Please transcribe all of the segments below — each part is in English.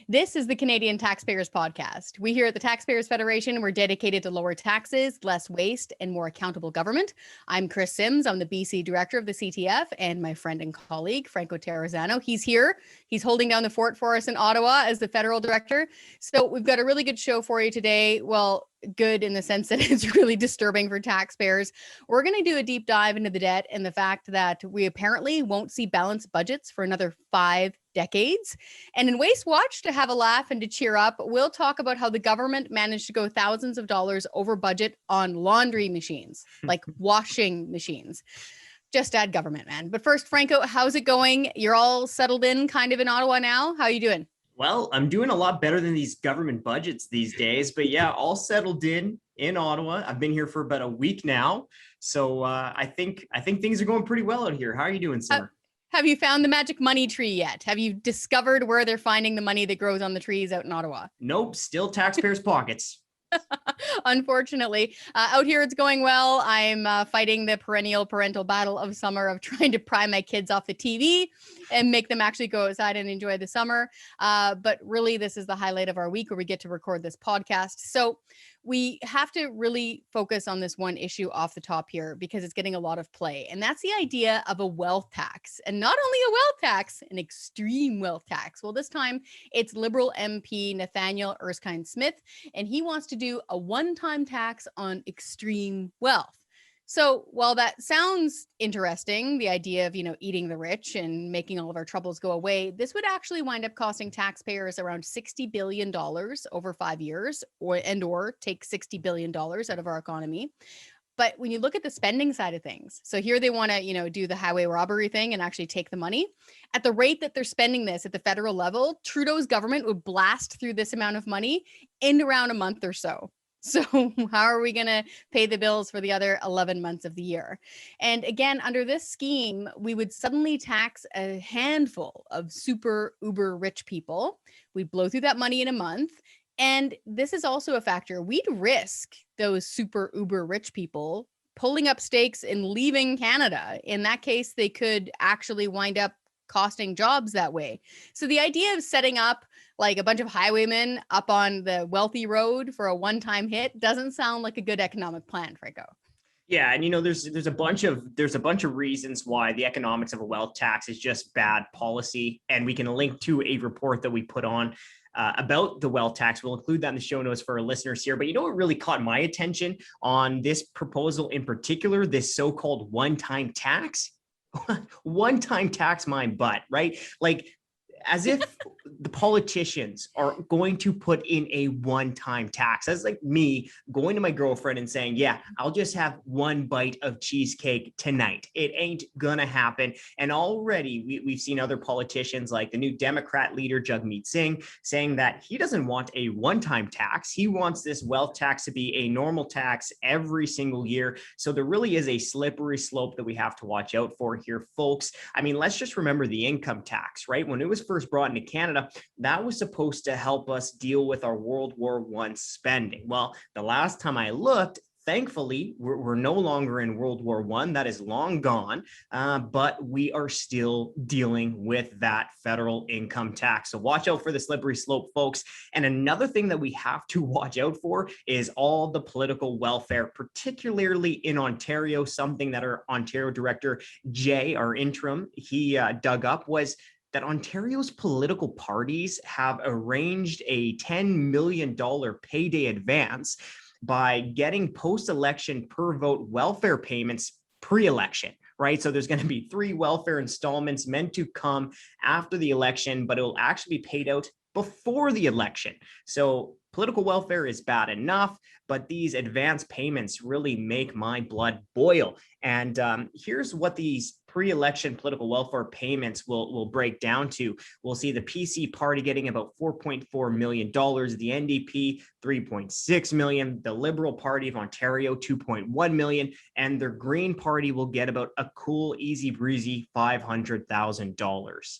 This is the Canadian Taxpayers Podcast. We here at the Taxpayers Federation, we're dedicated to lower taxes, less waste, and more accountable government. I'm Chris Sims. I'm the BC director of the CTF, and my friend and colleague, Franco Terrazzano. He's here. He's holding down the fort for us in Ottawa as the federal director. So we've got a really good show for you today. Well, good in the sense that it's really disturbing for taxpayers. We're going to do a deep dive into the debt and the fact that we apparently won't see balanced budgets for another 5 decades. And in Waste Watch, to have a laugh and to cheer up, we'll talk about how the government managed to go thousands of dollars over budget on laundry machines, like washing machines. Just add government, man. But first, Franco, how's it going? You're all settled in kind of in Ottawa now. How are you doing? Well, I'm doing a lot better than these government budgets these days, but yeah, all settled in Ottawa. I've been here for about a week now, so I think things are going pretty well out here. How are you doing, Summer? Have you found the magic money tree yet? Have you discovered where they're finding the money that grows on the trees out in Ottawa? Nope, still taxpayers' pockets. Unfortunately, out here it's going well. I'm fighting the perennial parental battle of summer of trying to pry my kids off the TV and make them actually go outside and enjoy the summer. But really, this is the highlight of our week where we get to record this podcast. So we have to really focus on this one issue off the top here because it's getting a lot of play. And that's the idea of a wealth tax. And not only a wealth tax, an extreme wealth tax. Well, this time it's Liberal MP Nathaniel Erskine-Smith, and he wants to do a one-time tax on extreme wealth. So while that sounds interesting, the idea of, eating the rich and making all of our troubles go away, this would actually wind up costing taxpayers around $60 billion over 5 years or take $60 billion out of our economy. But when you look at the spending side of things, so here they want to, do the highway robbery thing and actually take the money. At the rate that they're spending this at the federal level, Trudeau's government would blast through this amount of money in around a month or so. So how are we going to pay the bills for the other 11 months of the year? And again, under this scheme, we would suddenly tax a handful of super uber rich people. We'd blow through that money in a month. And this is also a factor. We'd risk those super uber rich people pulling up stakes and leaving Canada. In that case, they could actually wind up costing jobs that way. So the idea of setting up like a bunch of highwaymen up on the wealthy road for a one-time hit doesn't sound like a good economic plan, Franco. Yeah, and there's a bunch of reasons why the economics of a wealth tax is just bad policy, and we can link to a report that we put on about the wealth tax. We'll include that in the show notes for our listeners here. But what really caught my attention on this proposal in particular, this so-called one-time tax? One-time tax my butt, right? Like, as if the politicians are going to put in a one-time tax. That's like me going to my girlfriend and saying, yeah, I'll just have one bite of cheesecake tonight. It ain't gonna happen. And already we've seen other politicians like the new Democrat leader, Jagmeet Singh, saying that he doesn't want a one-time tax. He wants this wealth tax to be a normal tax every single year. So there really is a slippery slope that we have to watch out for here, folks. I mean, let's just remember the income tax, right? When it was first brought into Canada, that was supposed to help us deal with our World War I spending. Well, the last time I looked, thankfully, we're no longer in World War I. That is long gone, but we are still dealing with that federal income tax. So watch out for the slippery slope, folks. And another thing that we have to watch out for is all the political welfare, particularly in Ontario. Something that our Ontario director, Jay, our interim, he dug up was that Ontario's political parties have arranged a $10 million payday advance by getting post-election per vote welfare payments pre-election, right? So there's going to be 3 welfare installments meant to come after the election, but it will actually be paid out before the election. So political welfare is bad enough, but these advance payments really make my blood boil. And here's what these pre-election political welfare payments will break down to. We'll see the PC party getting about $4.4 million, the NDP $3.6 million, the Liberal Party of Ontario $2.1 million, and the Green Party will get about a cool, easy breezy $500,000.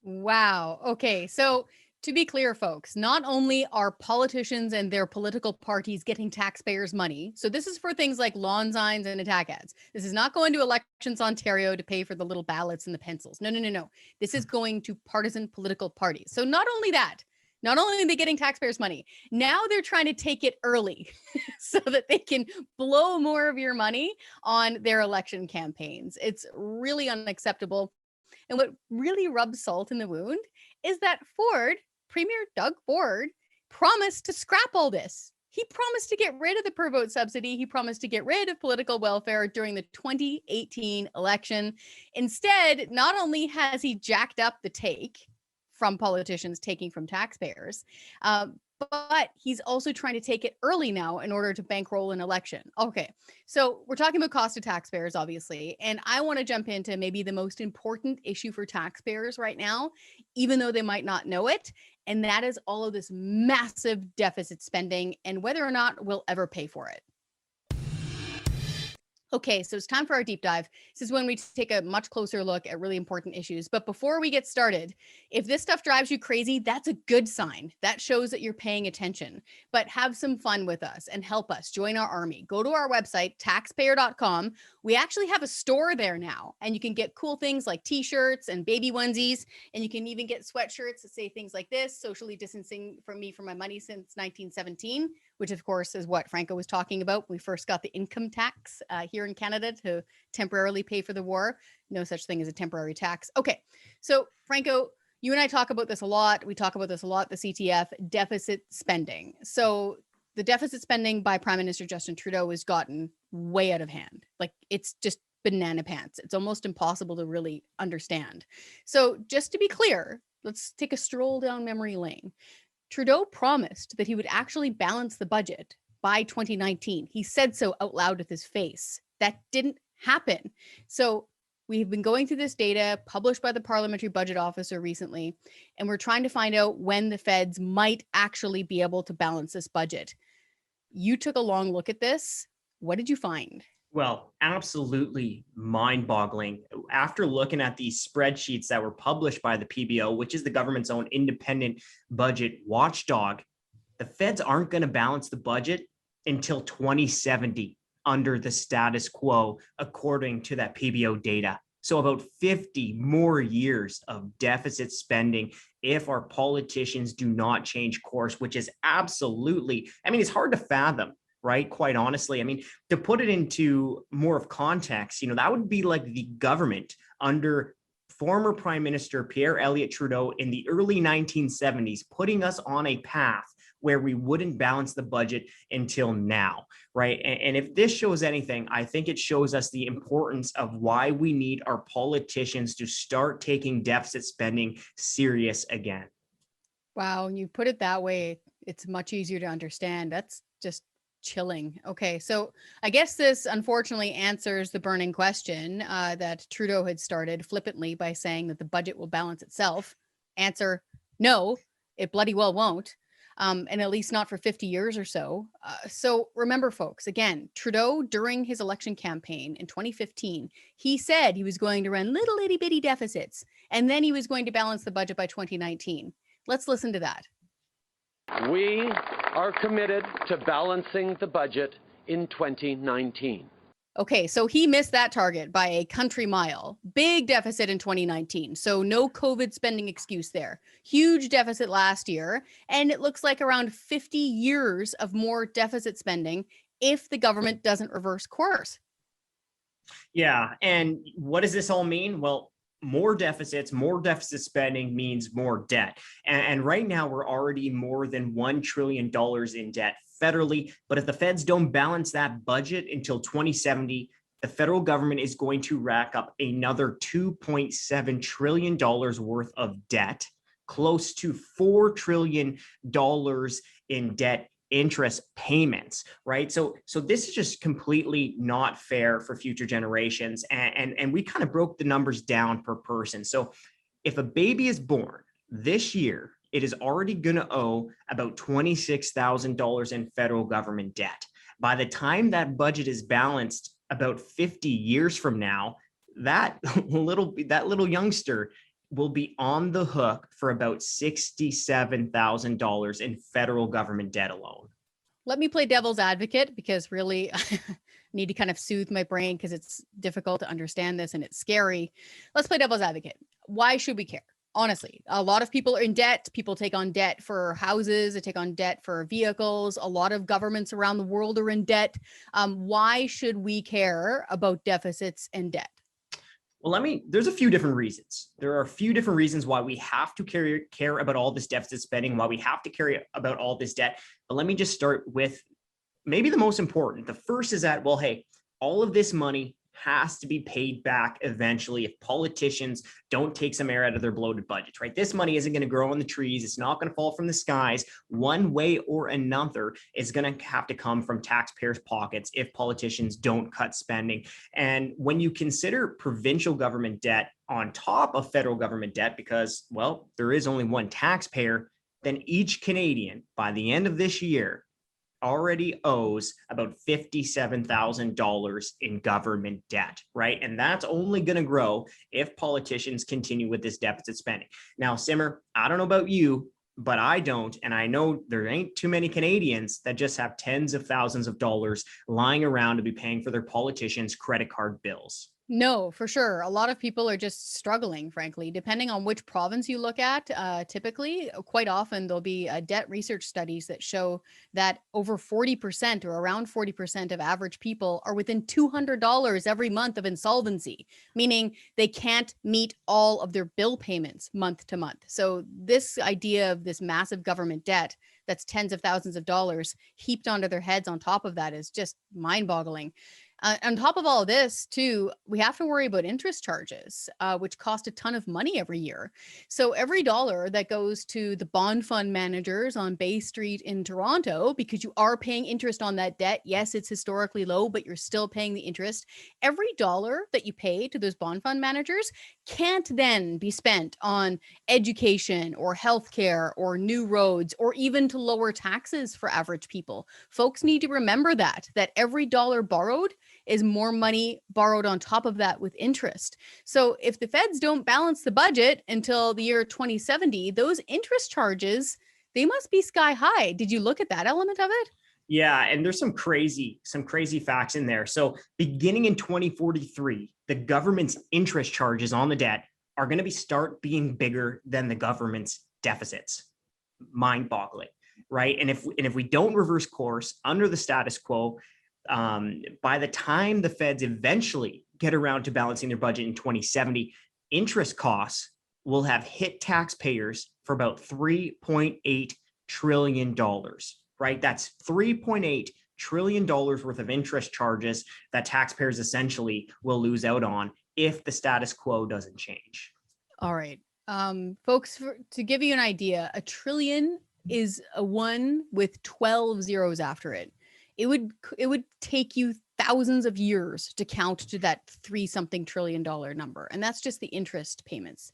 Wow. Okay. So to be clear, folks, not only are politicians and their political parties getting taxpayers' money, so this is for things like lawn signs and attack ads. This is not going to Elections Ontario to pay for the little ballots and the pencils. No. This is going to partisan political parties. So not only that, Not only are they getting taxpayers' money, now they're trying to take it early so that they can blow more of your money on their election campaigns. It's really unacceptable. And what really rubs salt in the wound is that Premier Doug Ford, promised to scrap all this. He promised to get rid of the per vote subsidy. He promised to get rid of political welfare during the 2018 election. Instead, not only has he jacked up the take from politicians taking from taxpayers, but he's also trying to take it early now in order to bankroll an election. Okay, so we're talking about cost to taxpayers, obviously, and I want to jump into maybe the most important issue for taxpayers right now, even though they might not know it, and that is all of this massive deficit spending and whether or not we'll ever pay for it. Okay, so it's time for our deep dive. This is when we take a much closer look at really important issues. But before we get started, if this stuff drives you crazy, that's a good sign. That shows that you're paying attention. But have some fun with us and help us join our army. Go to our website, taxpayer.com. We actually have a store there now, and you can get cool things like t-shirts and baby onesies, and you can even get sweatshirts that say things like this: socially distancing from me for my money since 1917, which of course is what Franco was talking about when we first got the income tax here in Canada to temporarily pay for the war. No such thing as a temporary tax. Okay, so Franco, you and I talk about this a lot. We talk about this a lot, the CTF, deficit spending. So the deficit spending by Prime Minister Justin Trudeau has gotten way out of hand. Like, it's just banana pants. It's almost impossible to really understand. So just to be clear, let's take a stroll down memory lane. Trudeau promised that he would actually balance the budget by 2019. He said so out loud with his face. That didn't happen. So we've been going through this data published by the Parliamentary Budget Officer recently, and we're trying to find out when the feds might actually be able to balance this budget. You took a long look at this. What did you find? Well, absolutely mind-boggling. After looking at these spreadsheets that were published by the PBO, which is the government's own independent budget watchdog, the feds aren't going to balance the budget until 2070 under the status quo, according to that PBO data. So about 50 more years of deficit spending if our politicians do not change course, which is absolutely, I mean, it's hard to fathom, right? Quite honestly. I mean, to put it into more of context, that would be like the government under former Prime Minister Pierre Elliott Trudeau in the early 1970s, putting us on a path where we wouldn't balance the budget until now, right? And if this shows anything, I think it shows us the importance of why we need our politicians to start taking deficit spending serious again. Wow, you put it that way, it's much easier to understand. That's just chilling. Okay, so I guess this unfortunately answers the burning question that Trudeau had started flippantly by saying that the budget will balance itself. Answer: no, it bloody well won't. And at least not for 50 years or so. So remember, folks, again, Trudeau, during his election campaign in 2015, he said he was going to run little itty bitty deficits, and then he was going to balance the budget by 2019. Let's listen to that. We are committed to balancing the budget in 2019. Okay, so he missed that target by a country mile. Big deficit in 2019, so no COVID spending excuse there. Huge deficit last year, and it looks like around 50 years of more deficit spending if the government doesn't reverse course. Yeah, and what does this all mean? Well, more deficit spending means more debt. And right now we're already more than $1 trillion in debt federally. But if the feds don't balance that budget until 2070, the federal government is going to rack up another $2.7 trillion worth of debt, close to $4 trillion in debt interest payments, right? So this is just completely not fair for future generations. And we kind of broke the numbers down per person. So if a baby is born this year, it is already going to owe about $26,000 in federal government debt. By the time that budget is balanced about 50 years from now, that little youngster will be on the hook for about $67,000 in federal government debt alone. Let me play devil's advocate, because really I need to kind of soothe my brain because it's difficult to understand this and it's scary. Let's play devil's advocate. Why should we care? Honestly, a lot of people are in debt. People take on debt for houses, they take on debt for vehicles. A lot of governments around the world are in debt. Why should we care about deficits and debt? Well, there's a few different reasons. There are a few different reasons why we have to care about all this deficit spending, why we have to care about all this debt. But let me just start with maybe the most important. The first is that, well, hey, all of this money has to be paid back eventually if politicians don't take some air out of their bloated budgets, right? This money isn't going to grow on the trees. It's not going to fall from the skies. One way or another is going to have to come from taxpayers' pockets if politicians don't cut spending. And when you consider provincial government debt on top of federal government debt, because, well, there is only one taxpayer, then each Canadian by the end of this year already owes about $57,000 in government debt, right? And that's only going to grow if politicians continue with this deficit spending. Now, Simmer, I don't know about you, but I don't. And I know there ain't too many Canadians that just have tens of thousands of dollars lying around to be paying for their politicians' credit card bills. No, for sure. A lot of people are just struggling, frankly, depending on which province you look at. Typically, quite often, there'll be debt research studies that show that over 40% or around 40% of average people are within $200 every month of insolvency, meaning they can't meet all of their bill payments month to month. So this idea of this massive government debt that's tens of thousands of dollars heaped onto their heads on top of that is just mind-boggling. On top of all of this, too, we have to worry about interest charges, which cost a ton of money every year. So every dollar that goes to the bond fund managers on Bay Street in Toronto, because you are paying interest on that debt, yes, it's historically low, but you're still paying the interest. Every dollar that you pay to those bond fund managers can't then be spent on education or healthcare or new roads or even to lower taxes for average people. Folks need to remember that every dollar borrowed is more money borrowed on top of that with interest. So if the feds don't balance the budget until the year 2070, those interest charges, they must be sky high. Did you look at that element of it? Yeah, and there's some crazy facts in there. So beginning in 2043, the government's interest charges on the debt are going to start being bigger than the government's deficits. Mind-boggling, right? And if we don't reverse course under the status quo, by the time the feds eventually get around to balancing their budget in 2070, interest costs will have hit taxpayers for about $3.8 trillion, right? That's $3.8 trillion worth of interest charges that taxpayers essentially will lose out on if the status quo doesn't change. All right. Folks, to give you an idea, a trillion is a one with 12 zeros after it. It would take you thousands of years to count to that $3-something trillion number. And that's just the interest payments.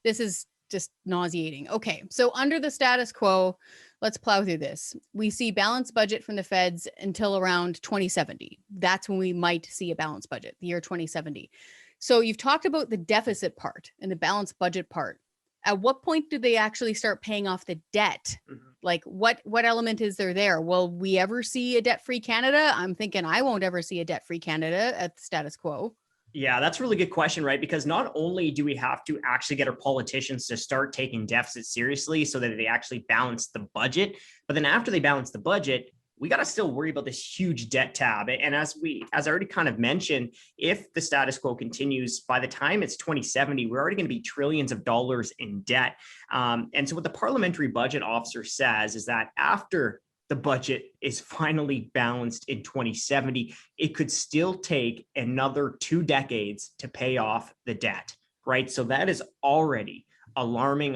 This is just nauseating. Okay, so under the status quo, let's plow through this. We see balanced budget from the feds until around 2070. That's when we might see a balanced budget, the year 2070. So you've talked about the deficit part and the balanced budget part. At what point do they actually start paying off the debt? Mm-hmm. Like what element is there? Will we ever see a debt-free Canada? I'm thinking I won't ever see a debt-free Canada at the status quo. Yeah, that's a really good question, right? Because not only do we have to actually get our politicians to start taking deficits seriously so that they actually balance the budget, but then after they balance the budget, we got to still worry about this huge debt tab. And as I already kind of mentioned, if the status quo continues, by the time it's 2070, we're already going to be trillions of dollars in debt. And so what the Parliamentary Budget Officer says is that after the budget is finally balanced in 2070, it could still take another 2 decades to pay off the debt, right? So that is already alarming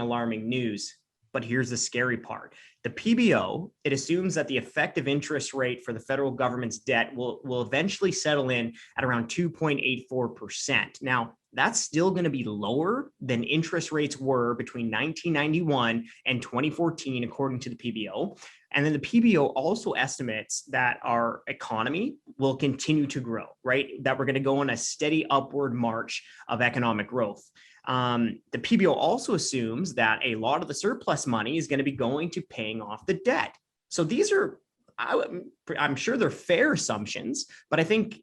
news. But here's the scary part. The PBO, it assumes that the effective interest rate for the federal government's debt will eventually settle in at around 2.84%. Now, that's still going to be lower than interest rates were between 1991 and 2014, according to the PBO. And then the PBO also estimates that our economy will continue to grow, right? That we're going to go on a steady upward march of economic growth. The PBO also assumes that a lot of the surplus money is going to be going to paying off the debt. So these are, I'm sure they're fair assumptions, but I think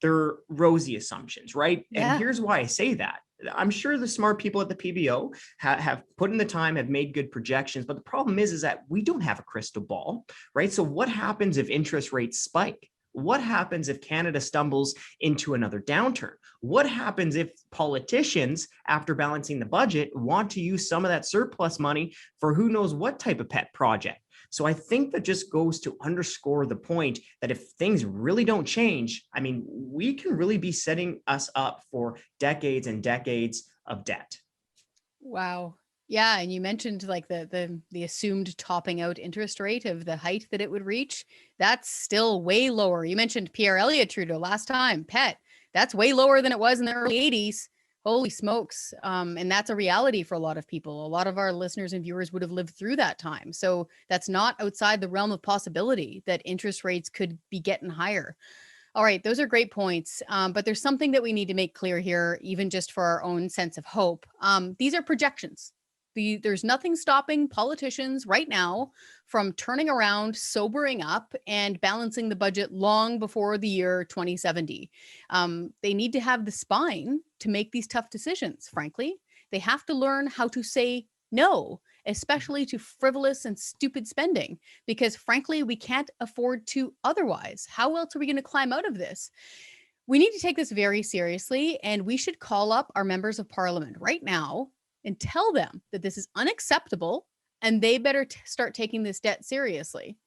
they're rosy assumptions, right? Yeah. And here's why I say that. I'm sure the smart people at the PBO have put in the time, have made good projections, but the problem is that we don't have a crystal ball, right? So what happens if interest rates spike? What happens if Canada stumbles into another downturn? What happens if politicians, after balancing the budget, want to use some of that surplus money for who knows what type of pet project? So I think that just goes to underscore the point that if things really don't change, I mean, we can really be setting us up for decades and decades of debt. Wow. Yeah, and you mentioned like the assumed topping out interest rate of the height that it would reach. That's still way lower. You mentioned Pierre Elliott Trudeau last time, pet. That's way lower than it was in the early 80s. Holy smokes. And that's a reality for a lot of people. A lot of our listeners and viewers would have lived through that time. So that's not outside the realm of possibility that interest rates could be getting higher. All right, those are great points. But there's something that we need to make clear here, even just for our own sense of hope. These are projections. There's nothing stopping politicians right now from turning around, sobering up, and balancing the budget long before the year 2070. They need to have the spine to make these tough decisions, frankly. They have to learn how to say no, especially to frivolous and stupid spending, because frankly, we can't afford to otherwise. How else are we going to climb out of this? We need to take this very seriously, and we should call up our members of parliament right now and tell them that this is unacceptable and they better start taking this debt seriously.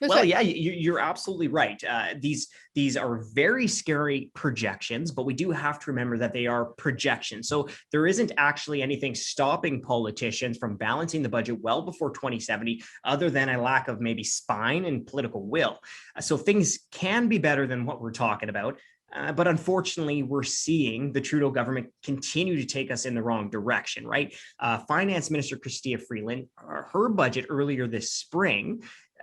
Well, yeah, you're absolutely right. These are very scary projections, but we do have to remember that they are projections. So there isn't actually anything stopping politicians from balancing the budget well before 2070, other than a lack of maybe spine and political will. So things can be better than what we're talking about. But unfortunately, we're seeing the Trudeau government continue to take us in the wrong direction, right? Finance Minister Chrystia Freeland, her budget earlier this spring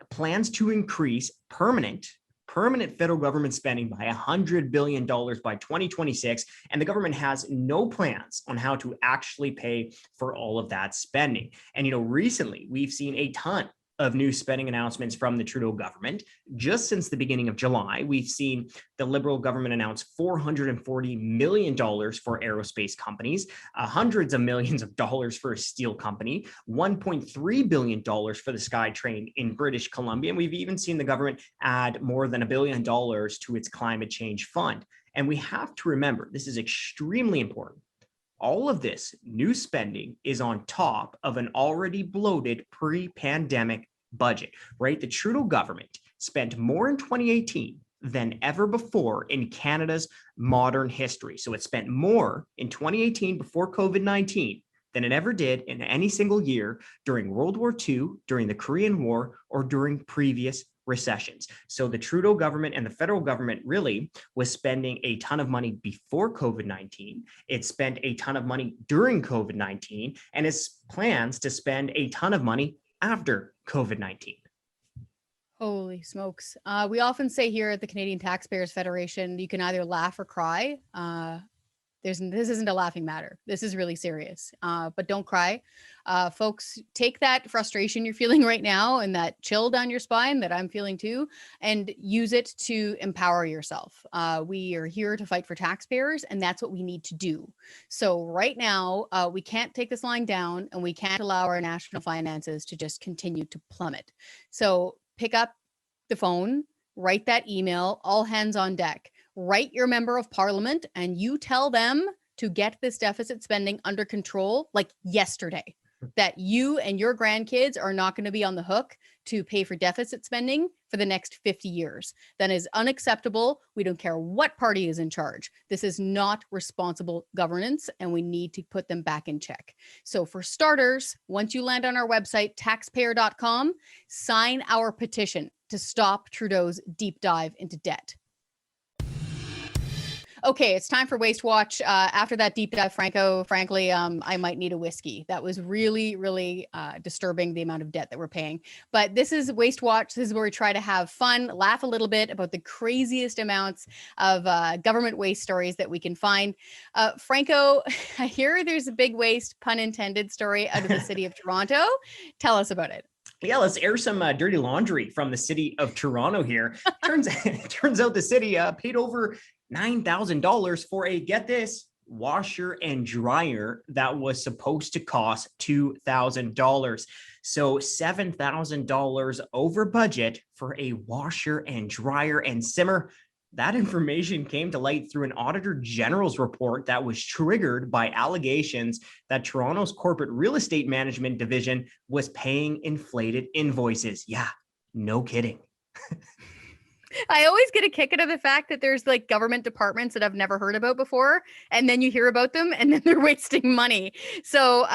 plans to increase permanent federal government spending by $100 billion by 2026. And the government has no plans on how to actually pay for all of that spending. And, recently we've seen a ton of new spending announcements from the Trudeau government. Just since the beginning of July, we've seen the Liberal government announce $440 million for aerospace companies, hundreds of millions of dollars for a steel company, $1.3 billion for the SkyTrain in British Columbia. And we've even seen the government add more than $1 billion to its climate change fund. And we have to remember, this is extremely important. All of this new spending is on top of an already bloated pre-pandemic budget, right? The Trudeau government spent more in 2018 than ever before in Canada's modern history. So it spent more in 2018 before COVID-19 than it ever did in any single year during World War II, during the Korean War, or during previous recessions. So the Trudeau government and the federal government really was spending a ton of money before COVID-19. It spent a ton of money during COVID-19, and its plans to spend a ton of money after COVID-19. Holy smokes. We often say here at the Canadian Taxpayers Federation, you can either laugh or cry. This isn't a laughing matter. This is really serious, but don't cry. Folks, take that frustration you're feeling right now and that chill down your spine that I'm feeling too, and use it to empower yourself. We are here to fight for taxpayers, and that's what we need to do. So right now, we can't take this lying down, and we can't allow our national finances to just continue to plummet. So pick up the phone, write that email, all hands on deck. Write your member of parliament and you tell them to get this deficit spending under control like yesterday, that you and your grandkids are not going to be on the hook to pay for deficit spending for the next 50 years. That is unacceptable. We don't care what party is in charge. This is not responsible governance, and we need to put them back in check. So for starters, once you land on our website, taxpayer.com, sign our petition to stop Trudeau's deep dive into debt. Okay, it's time for Waste Watch. After that deep dive, frankly, I might need a whiskey. That was really, really disturbing, the amount of debt that we're paying. But this is Waste Watch. This is where we try to have fun, laugh a little bit about the craziest amounts of government waste stories that we can find. Franco, I hear there's a big waste, pun intended, story out of the city of Toronto. Tell us about it. Yeah, let's air some dirty laundry from the city of Toronto here. Turns out the city paid over $9,000 for a, get this, washer and dryer that was supposed to cost $2,000. So $7,000 over budget for a washer and dryer. And Simmer, that information came to light through an Auditor General's report that was triggered by allegations that Toronto's corporate real estate management division was paying inflated invoices. Yeah, no kidding. I always get a kick out of the fact that there's like government departments that I've never heard about before, and then you hear about them and then they're wasting money. So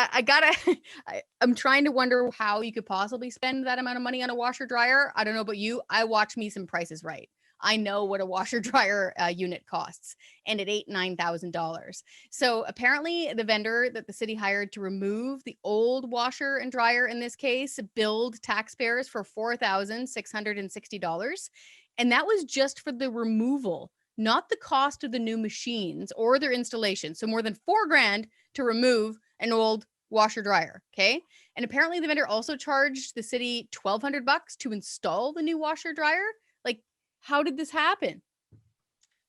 I'm trying to wonder how you could possibly spend that amount of money on a washer dryer. I don't know about you. I watch me some Price is Right. I know what a washer dryer unit costs, and it $8,000-$9,000. So apparently the vendor that the city hired to remove the old washer and dryer in this case billed taxpayers for $4,660. And that was just for the removal, not the cost of the new machines or their installation. So more than $4,000 to remove an old washer dryer. Okay. And apparently the vendor also charged the city $1,200 to install the new washer dryer. Like, how did this happen?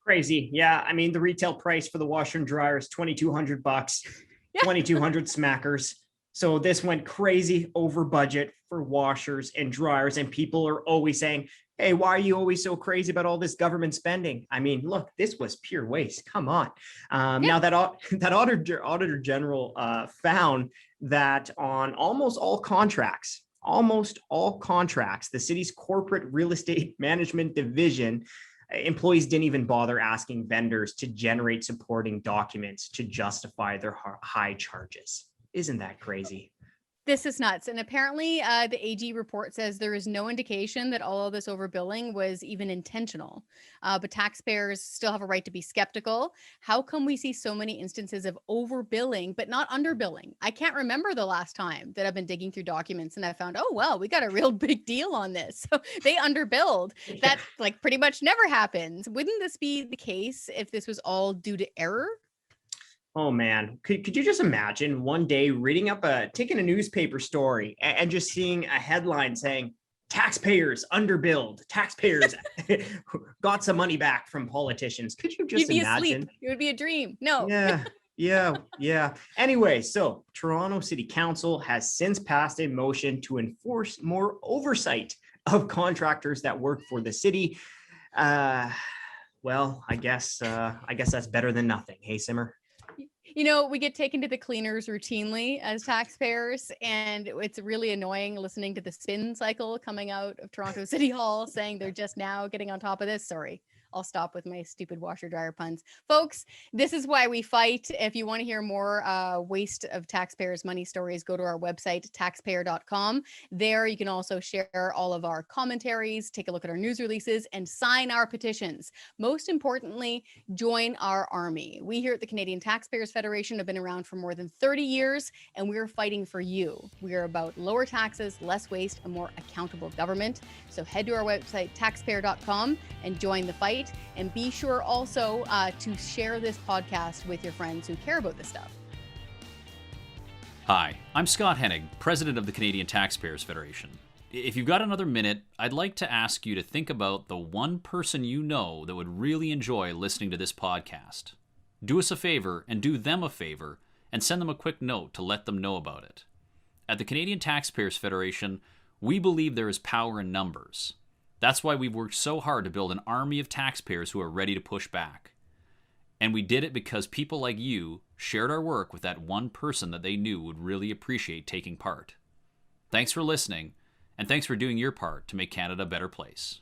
Crazy. Yeah. I mean, the retail price for the washer and dryer is $2,200, Yeah. 2,200 smackers. So this went crazy over budget for washers and dryers. And people are always saying, hey, why are you always so crazy about all this government spending? I mean, look, this was pure waste. Come on. Now that Auditor General found that on almost all contracts, the city's corporate real estate management division, employees didn't even bother asking vendors to generate supporting documents to justify their high charges. Isn't that crazy? This is nuts. And apparently the AG report says there is no indication that all of this overbilling was even intentional. But taxpayers still have a right to be skeptical. How come we see so many instances of overbilling, but not underbilling? I can't remember the last time that I've been digging through documents and I found, oh, well, we got a real big deal on this. So they underbilled. That like pretty much never happens. Wouldn't this be the case if this was all due to error? Oh man, could you just imagine one day taking a newspaper story and just seeing a headline saying taxpayers underbilled, taxpayers got some money back from politicians. Could you just imagine? Asleep. It would be a dream. No. Yeah. Anyway, so Toronto City Council has since passed a motion to enforce more oversight of contractors that work for the city. Well, I guess that's better than nothing. Hey, Simmer. You know, we get taken to the cleaners routinely as taxpayers, and it's really annoying listening to the spin cycle coming out of Toronto City Hall saying they're just now getting on top of this. Sorry, I'll stop with my stupid washer dryer puns. Folks, this is why we fight. If you want to hear more waste of taxpayers' money stories, go to our website, taxpayer.com. There you can also share all of our commentaries, take a look at our news releases, and sign our petitions. Most importantly, join our army. We here at the Canadian Taxpayers Federation have been around for more than 30 years, and we're fighting for you. We are about lower taxes, less waste, a more accountable government. So head to our website, taxpayer.com, and join the fight. And be sure also to share this podcast with your friends who care about this stuff. Hi, I'm Scott Hennig, President of the Canadian Taxpayers Federation. If you've got another minute, I'd like to ask you to think about the one person you know that would really enjoy listening to this podcast. Do us a favor and do them a favor and send them a quick note to let them know about it. At the Canadian Taxpayers Federation, we believe there is power in numbers. That's why we've worked so hard to build an army of taxpayers who are ready to push back. And we did it because people like you shared our work with that one person that they knew would really appreciate taking part. Thanks for listening, and thanks for doing your part to make Canada a better place.